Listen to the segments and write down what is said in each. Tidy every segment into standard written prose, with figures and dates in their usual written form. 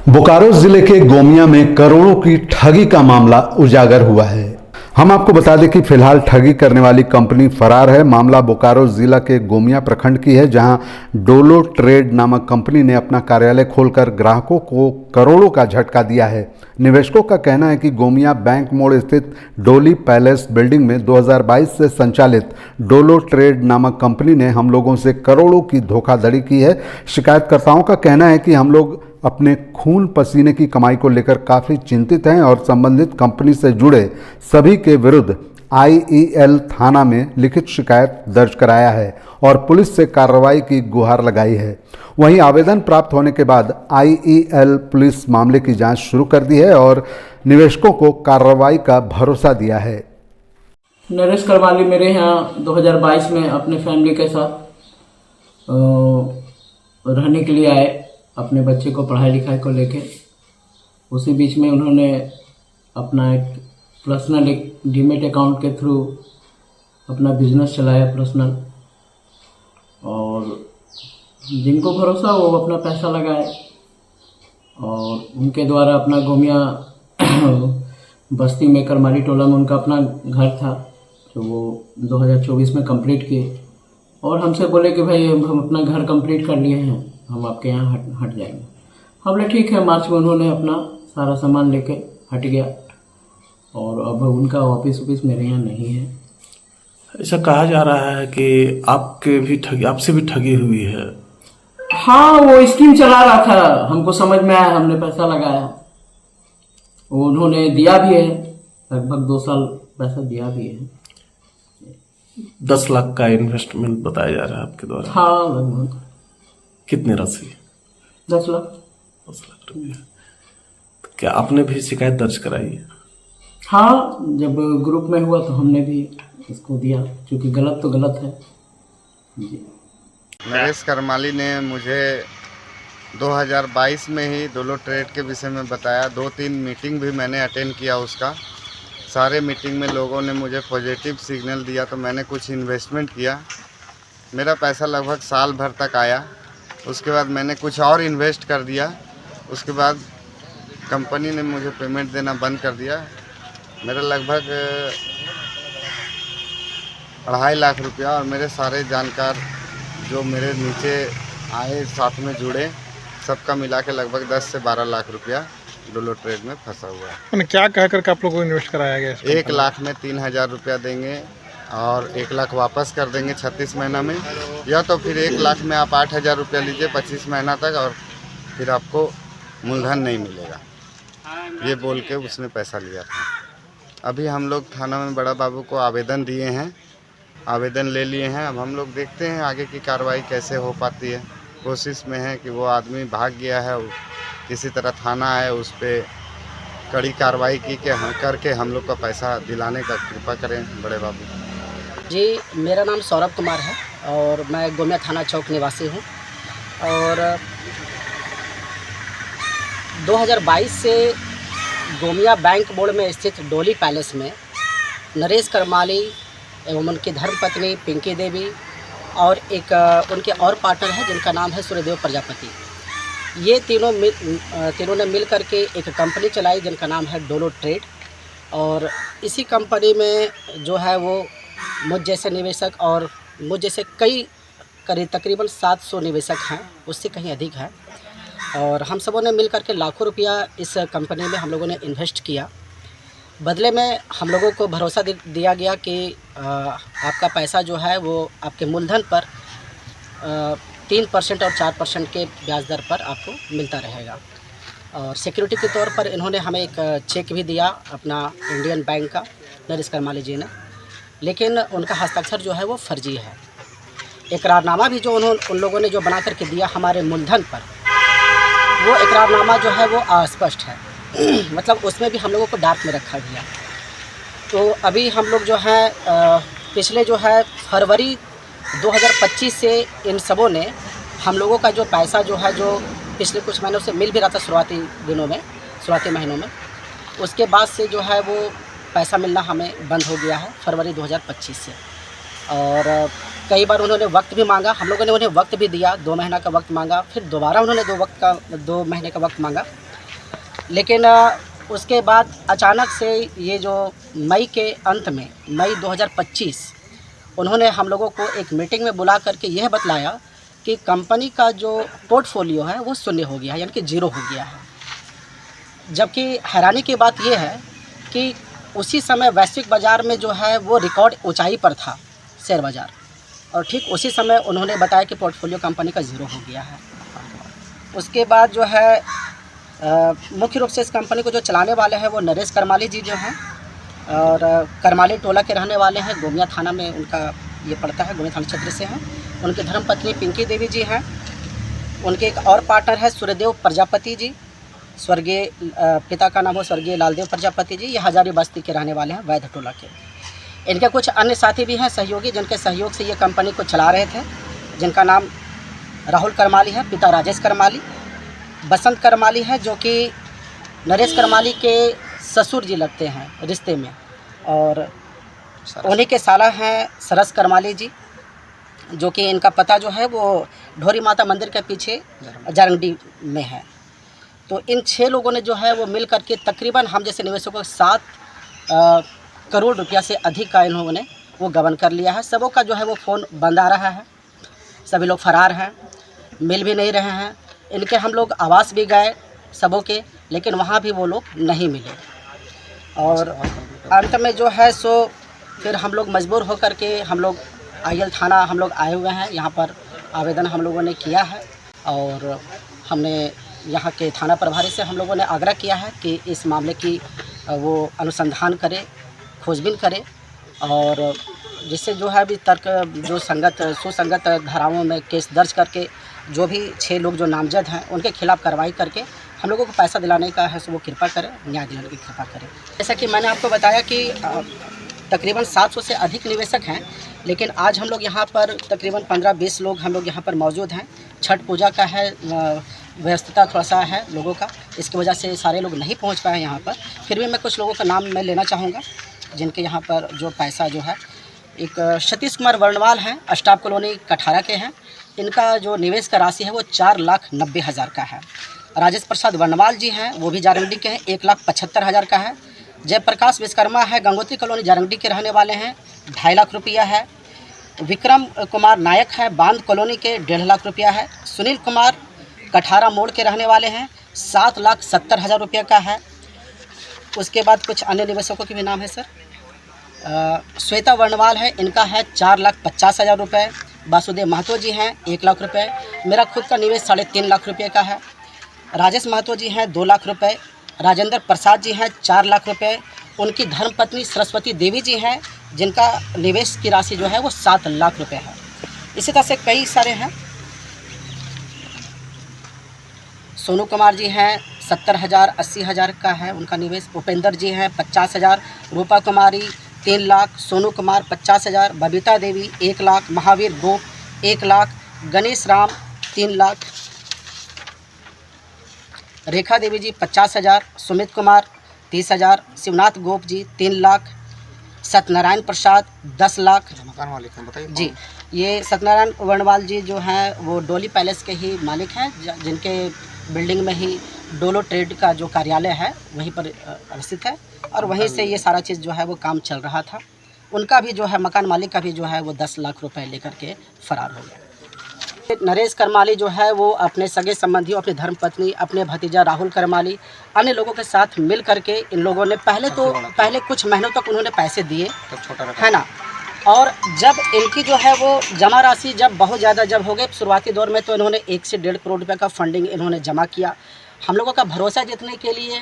बोकारो जिले के गोमिया में करोड़ों की ठगी का मामला उजागर हुआ है। हम आपको बता दें कि फिलहाल ठगी करने वाली कंपनी फरार है। मामला बोकारो जिला के गोमिया प्रखंड की है, जहां डोलो ट्रेड नामक कंपनी ने अपना कार्यालय खोलकर ग्राहकों को करोड़ों का झटका दिया है। निवेशकों का कहना है कि गोमिया बैंक मोड़ स्थित डोली पैलेस बिल्डिंग में 2022 से संचालित डोलो ट्रेड नामक कंपनी ने हम लोगों से करोड़ों की धोखाधड़ी की है। शिकायतकर्ताओं का कहना है कि हम लोग अपने खून पसीने की कमाई को लेकर काफ़ी चिंतित हैं और संबंधित कंपनी से जुड़े सभी के विरुद्ध आईईएल थाना में लिखित शिकायत दर्ज कराया है और पुलिस से कार्रवाई की गुहार लगाई है। वहीं आवेदन प्राप्त होने के बाद आईईएल पुलिस मामले की जांच शुरू कर दी है और निवेशकों को कार्रवाई का भरोसा दिया है। नरेश करवाली मेरे यहाँ 2022 में अपने फैमिली के साथ रहने के लिए आए, अपने बच्चे को पढ़ाई लिखाई को लेके। उसी बीच में उन्होंने अपना एक पर्सनल एक डीमेट अकाउंट के थ्रू अपना बिजनेस चलाया पर्सनल, और जिनको भरोसा वो अपना पैसा लगाए और उनके द्वारा अपना गोमिया बस्ती में करमाली टोला में उनका अपना घर था, जो वो 2024 में कंप्लीट किए और हमसे बोले कि भाई हम अपना घर कंप्लीट कर लिए हैं, हम आपके यहाँ हट जाएंगे। हम बोले ठीक है। मार्च में उन्होंने अपना सारा सामान लेके हट गया और अब उनका ऑफिस मेरे यहाँ नहीं है। ऐसा कहा जा रहा है कि आपसे भी ठगी हुई है। हाँ, वो स्कीम चला रहा था, हमको समझ में आया, हमने पैसा लगाया, वो उन्होंने दिया भी है, लगभग 2 साल पैसा दिया भी है। 10 लाख का इन्वेस्टमेंट बताया जा रहा है आपके द्वारा। हाँ, लगभग। कितनी राशि? 10 लाख। 10 लाख रुपया। तो क्या आपने भी शिकायत दर्ज कराई है? हाँ, जब ग्रुप में हुआ तो हमने भी इसको दिया, क्योंकि गलत तो गलत है जी। नरेश करमाली ने मुझे 2022 में ही डोलो ट्रेड के विषय में बताया। 2-3 मीटिंग भी मैंने अटेंड किया उसका। सारे मीटिंग में लोगों ने मुझे पॉजिटिव सिग्नल दिया, तो मैंने कुछ इन्वेस्टमेंट किया। मेरा पैसा लगभग साल भर तक आया। उसके बाद मैंने कुछ और इन्वेस्ट कर दिया। उसके बाद कंपनी ने मुझे पेमेंट देना बंद कर दिया। मेरा लगभग 2.5 लाख रुपया और मेरे सारे जानकार जो मेरे नीचे आए साथ में जुड़े, सबका मिला के लगभग 10 से 12 लाख रुपया डोलो ट्रेड में फंसा हुआ है। क्या कह करके आप लोगों को इन्वेस्ट कराया गया? 1 लाख में 3,000 रुपया देंगे और 1 लाख वापस कर देंगे 36 महीना में, या तो फिर 1 लाख में आप 8,000 रुपया लीजिए 25 महीना तक और फिर आपको मूलधन नहीं मिलेगा, ये बोल के उसने पैसा लिया था। अभी हम लोग थाना में बड़ा बाबू को आवेदन दिए हैं, आवेदन ले लिए हैं। अब हम लोग देखते हैं आगे की कार्रवाई कैसे हो पाती है। कोशिश में है कि वो आदमी भाग गया है, किसी तरह थाना आए, उस पर कड़ी कार्रवाई करके हम लोग का पैसा दिलाने का कृपा करें बड़े बाबू जी। मेरा नाम सौरभ कुमार है और मैं गोमिया थाना चौक निवासी हूँ। और 2022 से गोमिया बैंक मोड़ में स्थित डोली पैलेस में नरेश करमाली एवं उनकी धर्मपत्नी पिंकी देवी और एक उनके और पार्टनर है जिनका नाम है सूर्यदेव प्रजापति, ये तीनों ने मिल करके एक कंपनी चलाई जिनका नाम है डोलो ट्रेड। और इसी कंपनी में जो है वो मुझ जैसे निवेशक और मुझ जैसे तकरीबन 700 निवेशक हैं, उससे कहीं अधिक है। और हम सबों ने मिल करके लाखों रुपया इस कंपनी में हम लोगों ने इन्वेस्ट किया। बदले में हम लोगों को भरोसा दिया गया कि आपका पैसा जो है वो आपके मूलधन पर 3% और 4% के ब्याज दर पर आपको मिलता रहेगा। और सिक्योरिटी के तौर पर इन्होंने हमें एक चेक भी दिया अपना इंडियन बैंक का, नरेश करमाली जी ने, लेकिन उनका हस्ताक्षर जो है वो फर्जी है। इकरारनामा भी जो उन लोगों ने जो बना करके दिया हमारे मूलधन पर, वो इकरारनामा जो है वो अस्पष्ट है मतलब उसमें भी हम लोगों को डार्क में रखा गया। तो अभी हम लोग जो है पिछले जो है फरवरी 2025 से इन सबों ने हम लोगों का जो पैसा जो है, जो पिछले कुछ महीनों से मिल भी रहा था शुरुआती महीनों में, उसके बाद से जो है वो पैसा मिलना हमें बंद हो गया है फरवरी 2025 से। और कई बार उन्होंने वक्त भी मांगा, हम लोगों ने उन्हें वक्त भी दिया, 2 महीना का वक्त मांगा, फिर दोबारा उन्होंने 2 महीने का वक्त मांगा, लेकिन उसके बाद अचानक से ये जो मई के अंत में, मई 2025, उन्होंने हम लोगों को एक मीटिंग में बुला करके यह बतलाया कि कंपनी का जो पोर्टफोलियो है वो शून्य हो गया है, यानी कि जीरो हो गया है। जबकि हैरानी की बात यह है कि उसी समय वैश्विक बाज़ार में जो है वो रिकॉर्ड ऊंचाई पर था शेयर बाज़ार, और ठीक उसी समय उन्होंने बताया कि पोर्टफोलियो कंपनी का ज़ीरो हो गया है। उसके बाद जो है मुख्य रूप से इस कंपनी को जो चलाने वाले हैं वो नरेश करमाली जी जो हैं, और करमाली टोला के रहने वाले हैं। गोमिया थाना में उनका ये पड़ता है, गोमिया थाना क्षेत्र से हैं। उनकी धर्मपत्नी पिंकी देवी जी हैं। उनके एक और पार्टनर है सूर्यदेव प्रजापति जी, स्वर्गीय पिता का नाम हो स्वर्गीय लालदेव प्रजापति जी। ये हजारी बस्ती के रहने वाले हैं, वैध टोला के। इनके कुछ अन्य साथी भी हैं सहयोगी, जिनके सहयोग से ये कंपनी को चला रहे थे, जिनका नाम राहुल करमाली है, पिता राजेश करमाली। बसंत करमाली है जो कि नरेश करमाली के ससुर जी लगते हैं रिश्ते में, और उन्हीं के साला हैं सरस करमाली जी, जो कि इनका पता जो है वो ढोरी माता मंदिर के पीछे जारंगडी में है। तो इन 6 लोगों ने जो है वो मिल करके तकरीबन हम जैसे निवेशकों को 7 करोड़ रुपया से अधिक का इन लोगों ने वो गबन कर लिया है। सबों का जो है वो फ़ोन बंद आ रहा है, सभी लोग फरार हैं, मिल भी नहीं रहे हैं। इनके हम लोग आवास भी गए सबों के, लेकिन वहाँ भी वो लोग नहीं मिले। और अंत में जो है सो फिर हम लोग मजबूर होकर के हम लोग आईएल थाना हम लोग आए हुए हैं। यहाँ पर आवेदन हम लोगों ने किया है, और हमने यहाँ के थाना प्रभारी से हम लोगों ने आग्रह किया है कि इस मामले की वो अनुसंधान करे, खोजबीन करे, और जिससे जो है अभी तर्क जो सुसंगत धाराओं में केस दर्ज करके जो भी 6 लोग जो नामजद हैं उनके खिलाफ़ कार्रवाई करके हम लोगों को पैसा दिलाने का है सो वो कृपा करें, न्याय दिलाने की कृपा करें। जैसा कि मैंने आपको बताया कि तकरीबन 700 से अधिक निवेशक हैं, लेकिन आज हम लोग यहाँ पर तकरीबन 15-20 लोग हम लोग यहाँ पर मौजूद हैं। छठ पूजा का है, व्यस्तता थोड़ा सा है लोगों का, इसकी वजह से सारे लोग नहीं पहुँच पाए यहाँ पर। फिर भी मैं कुछ लोगों का नाम मैं लेना चाहूँगा जिनके यहाँ पर जो पैसा जो है। एक सतीश कुमार वर्णवाल हैं, स्टाफ कॉलोनी कठारा के हैं। इनका जो निवेश का राशि है वो 4,90,000 का है। राजेश प्रसाद वर्णवाल जी हैं, वो भी जारंगडी के हैं, 1,75,000 का है। जयप्रकाश विश्वकर्मा है, गंगोत्री कॉलोनी जारंगडी के रहने वाले हैं, 2.5 लाख रुपया है। विक्रम कुमार नायक है, बांध कॉलोनी के, 1.5 लाख रुपया है। सुनील कुमार कठारा मोड़ के रहने वाले हैं, 7,70,000 रुपये का है। उसके बाद कुछ अन्य निवेशकों के भी नाम है सर। श्वेता वर्णवाल है, इनका है 4,50,000 रुपये। वासुदेव महतो जी हैं, 1 लाख रुपये। मेरा खुद का निवेश 3.5 लाख रुपये का है। राजेश महतो जी हैं, 2 लाख रुपये। राजेंद्र प्रसाद जी हैं, 4 लाख रुपये। उनकी धर्मपत्नी सरस्वती देवी जी हैं, जिनका निवेश की राशि जो है वो 7 लाख रुपये है। इसी तरह से कई सारे हैं। सोनू कुमार जी हैं, 70,000 80,000 का है उनका निवेश। उपेंद्र जी हैं, 50,000। रूपा कुमारी 3 लाख। सोनू कुमार 50,000। बबीता देवी 1 लाख। महावीर गोप 1 लाख। गणेश राम 3 लाख। रेखा देवी जी 50,000। सुमित कुमार 30,000। शिवनाथ गोप जी 3 लाख। सत्यनारायण प्रसाद 10 लाख। मकान मालिक हैं, बताइए जी, ये सत्यनारायण वर्णवाल जी जो हैं वो डोली पैलेस के ही मालिक हैं, जिनके बिल्डिंग में ही डोलो ट्रेड का जो कार्यालय है वहीं पर स्थित है, और वहीं से ये सारा चीज़ जो है वो काम चल रहा था। उनका भी जो है मकान मालिक का भी जो है वो 10 लाख रुपए लेकर के फरार हो गया। नरेश करमाली जो है वो अपने सगे संबंधियों, अपनी धर्मपत्नी, अपने भतीजा राहुल करमाली, अन्य लोगों के साथ मिल करके इन लोगों ने पहले कुछ महीनों तक उन्होंने पैसे दिए, है ना। और जब इनकी जो है वो जमा राशि जब बहुत ज़्यादा जब हो गए शुरुआती दौर में, तो इन्होंने 1 से 1.5 करोड़ रुपये का फंडिंग इन्होंने जमा किया। हम लोगों का भरोसा जीतने के लिए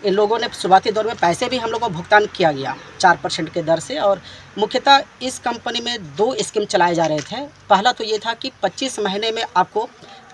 इन लोगों ने शुरुआती दौर में पैसे भी हम लोगों को भुगतान किया गया 4% के दर से। और मुख्यतः इस कंपनी में 2 स्कीम चलाए जा रहे थे। पहला तो ये था कि 25 महीने में आपको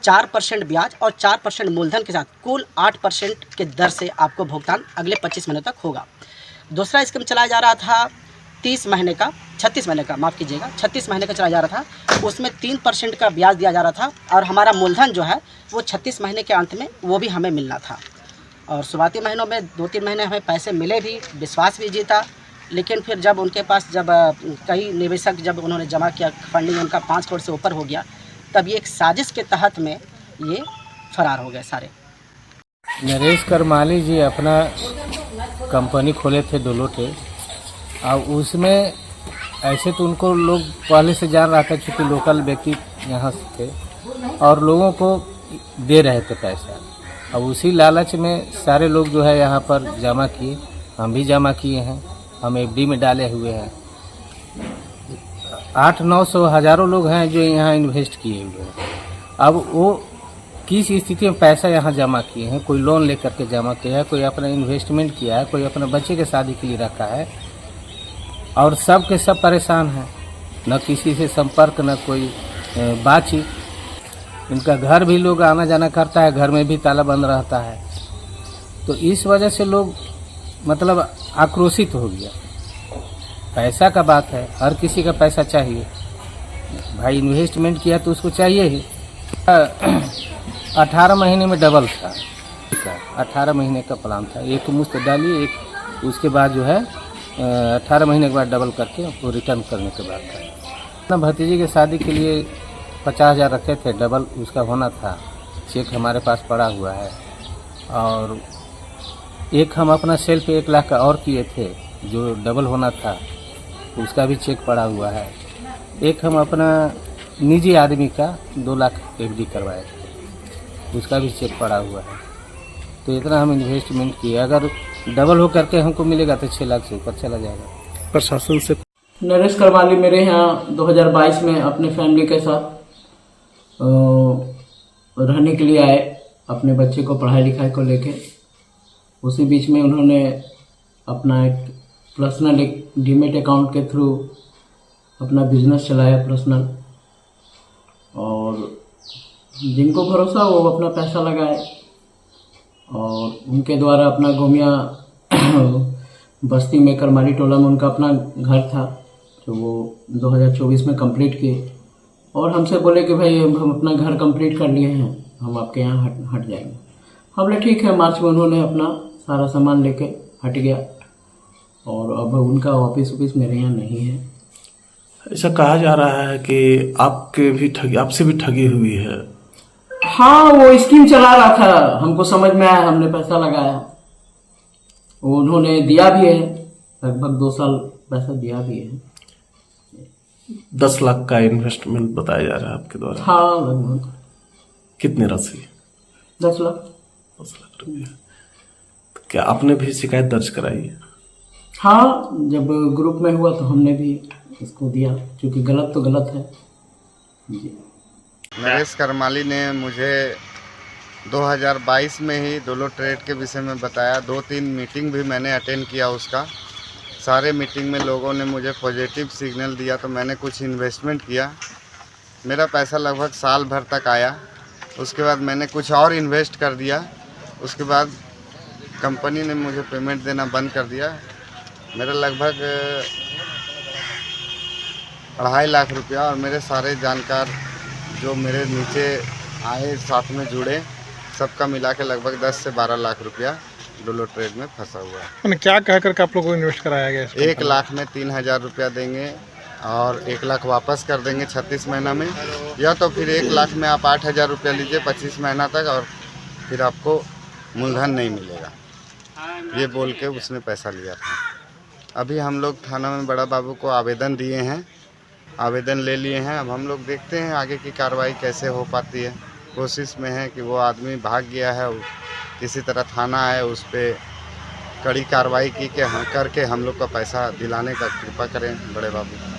4% ब्याज और 4% मूलधन के साथ कुल 8% के दर से आपको भुगतान अगले 25 महीने तक होगा। दूसरा स्कीम चलाया जा रहा था 36 महीने का, माफ़ कीजिएगा, 36 महीने का चलाया जा रहा था। उसमें 3% का ब्याज दिया जा रहा था, और हमारा मूलधन जो है वो 36 महीने के अंत में वो भी हमें मिलना था। और शुरुआती महीनों में 2-3 महीने हमें पैसे मिले भी, विश्वास भी जीता। लेकिन फिर जब उनके पास कई निवेशक जब उन्होंने जमा किया, फंडिंग उनका 5 करोड़ से ऊपर हो गया, तब ये एक साजिश के तहत में ये फरार हो गए सारे। नरेश करमाली जी अपना कंपनी खोले थे डोलोटे, और उसमें ऐसे तो उनको लोग पहले से जान रहा था, क्योंकि लोकल व्यक्ति यहाँ से थे और लोगों को दे रहे थे पैसा। अब उसी लालच में सारे लोग जो है यहाँ पर जमा किए, हम भी जमा किए हैं, हम एफडी में डाले हुए हैं। 800-900 हज़ारों लोग हैं जो यहाँ इन्वेस्ट किए हुए हैं। अब वो किस स्थिति में पैसा यहाँ जमा किए हैं, कोई लोन लेकर के जमा किया है, कोई अपना इन्वेस्टमेंट किया है, कोई अपने बच्चे के शादी के लिए रखा है, और सब के सब परेशान हैं, न किसी से संपर्क, न कोई बातचीत। इनका घर भी लोग आना जाना करता है, घर में भी ताला बंद रहता है। तो इस वजह से लोग मतलब आक्रोशित हो गया। पैसा का बात है, हर किसी का पैसा चाहिए भाई, इन्वेस्टमेंट किया तो उसको चाहिए ही। 18 महीने में डबल था, 18 महीने का प्लान था, एक मुश्त डाली, एक उसके बाद जो है 18 महीने के बाद डबल करके वो रिटर्न करने के बाद था। अपना भतीजे की शादी के लिए 50,000 रखे थे, डबल उसका होना था। चेक हमारे पास पड़ा हुआ है, और एक हम अपना सेल पे 1 लाख का और किए थे जो डबल होना था, उसका भी चेक पड़ा हुआ है। एक हम अपना निजी आदमी का 2 लाख एफडी करवाए थे, उसका भी चेक पड़ा हुआ है। तो इतना हम इन्वेस्टमेंट किए, अगर डबल हो करके हमको मिलेगा तो 6 लाख से ऊपर चला जाएगा। प्रशासन से नरेश करमाली मेरे यहाँ 2022 में अपने फैमिली के साथ रहने के लिए आए, अपने बच्चे को पढ़ाई लिखाई को लेके। उसी बीच में उन्होंने अपना एक पर्सनल एक डीमेट अकाउंट के थ्रू अपना बिजनेस चलाया पर्सनल, और जिनको भरोसा वो अपना पैसा लगाए, और उनके द्वारा अपना गोमिया बस्ती में करमाली टोला में उनका अपना घर था, तो वो 2024 में कंप्लीट किए, और हमसे बोले कि भाई हम अपना घर कंप्लीट कर लिए हैं, हम आपके यहाँ हट जाएंगे। हम बोले ठीक है। मार्च में उन्होंने अपना सारा सामान लेके हट गया, और अब उनका ऑफिस मेरे यहाँ नहीं है। ऐसा कहा जा रहा है कि आपसे भी ठगी हुई है। हाँ, वो स्कीम चला रहा था, हमको समझ में आया, हमने पैसा लगाया, वो उन्होंने दिया भी है, लगभग 2 साल पैसा दिया भी है। 10 लाख का इन्वेस्टमेंट बताया जा रहा है आपके द्वारा। हाँ, लगभग कितनी राशि? 10 लाख। 10 लाख रुपया। तो क्या आपने भी शिकायत दर्ज कराई है? हाँ, जब ग्रुप में हुआ तो हमने भी इसको दिया, क्योंकि गलत तो गलत है जी। नरेश करमाली ने मुझे 2022 में ही डोलो ट्रेड के विषय में बताया। 2-3 मीटिंग भी मैंने अटेंड किया उसका। सारे मीटिंग में लोगों ने मुझे पॉजिटिव सिग्नल दिया, तो मैंने कुछ इन्वेस्टमेंट किया। मेरा पैसा लगभग साल भर तक आया। उसके बाद मैंने कुछ और इन्वेस्ट कर दिया। उसके बाद कंपनी ने मुझे पेमेंट देना बंद कर दिया। मेरा लगभग 2.5 लाख रुपया, और मेरे सारे जानकार जो मेरे नीचे आए साथ में जुड़े, सबका मिला के लगभग 10 से 12 लाख रुपया डोलो ट्रेड में फंसा हुआ है। मैंने क्या कह करके आप लोगों को इन्वेस्ट कराया गया? 1 लाख में 3,000 रुपया देंगे, और 1 लाख वापस कर देंगे 36 महीना में, या तो फिर 1 लाख में आप 8,000 रुपया लीजिए 25 महीना तक, और फिर आपको मूलधन नहीं मिलेगा, ये बोल के उसने पैसा लिया था। अभी हम लोग थाना में बड़ा बाबू को आवेदन दिए हैं, आवेदन ले लिए हैं। अब हम लोग देखते हैं आगे की कार्रवाई कैसे हो पाती है। कोशिश में है कि वो आदमी भाग गया है, किसी तरह थाना है, उस पर कड़ी कार्रवाई करके हम लोग का पैसा दिलाने का कृपा करें बड़े बाबू।